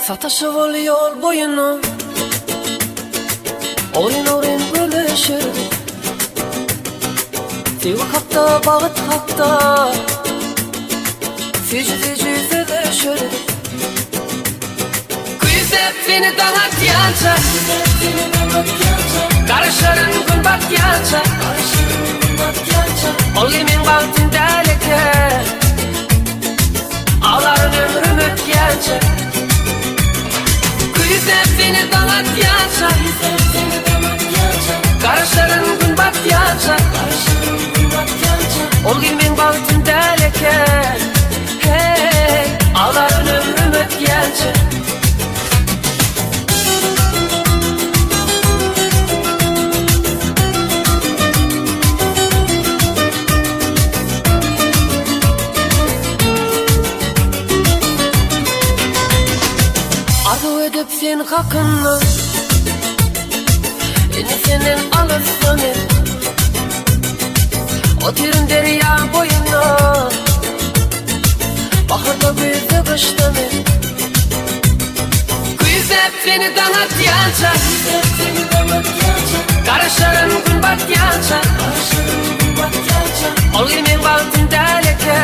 Sataşıp oluyor boyunu, orin orin bölüşürdük. Sevgi hakta, bağıt hakta, feci feci sevişirdik. Kuyuzep seni danatyanca, karışların gün batyanca, ol yemin baktın deleke, ağların ömrüm ötkence. Kuyuzep seni danatyanca, karışların gün batyanca, ol yemin baktın deleke, hey, ağların ömrüm ötkence. Arzu edip sen hakkını, beni senin alırsın. O derin derya boyuna, baharda büyüdü kışta mı? Kuyuzep seni danatyanca, karışların gün batyanca, ol yemin baktın deleke,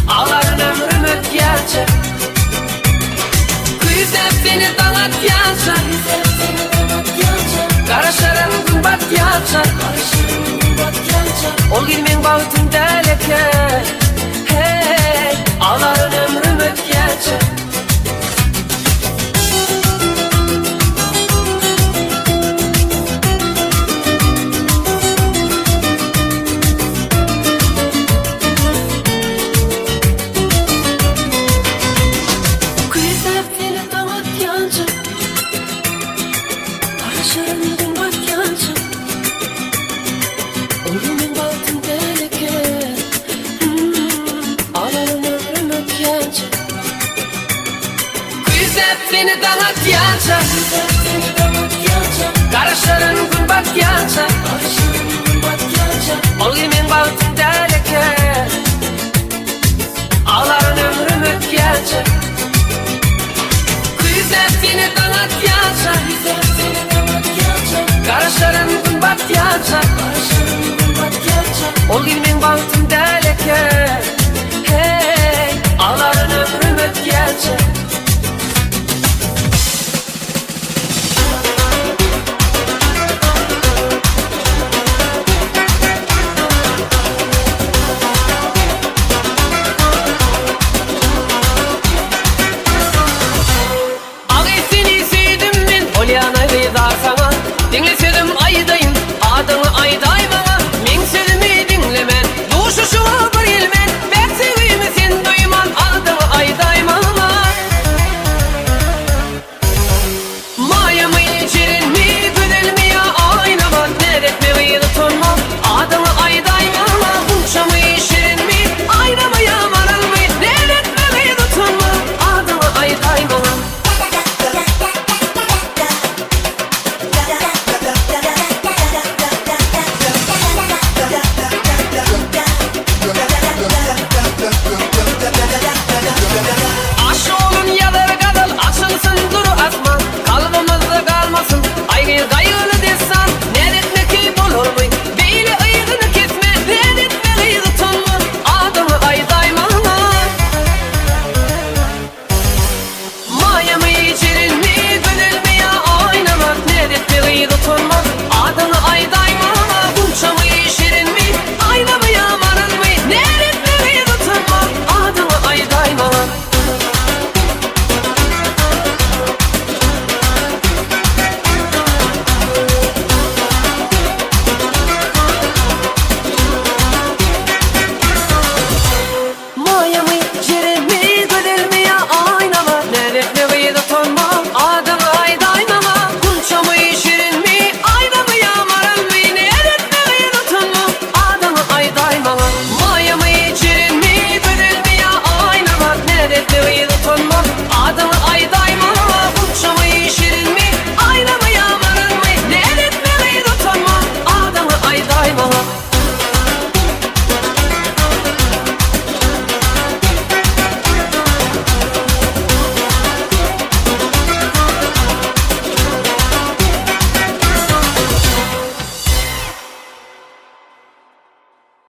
ağların ömrüm ötkence. Kuyuzep seni danatyanca, karışların gün batyanca, ol yemin baktın deleke, hey, ağların ömrüm ötkence. Seni danatyanca, karışların gün batyanca, ol yemin baktın deleke, ağların ömrüm ötkence. Kuyuzep seni danatyanca, karışların gün batyanca, ol yemin baktın deleke.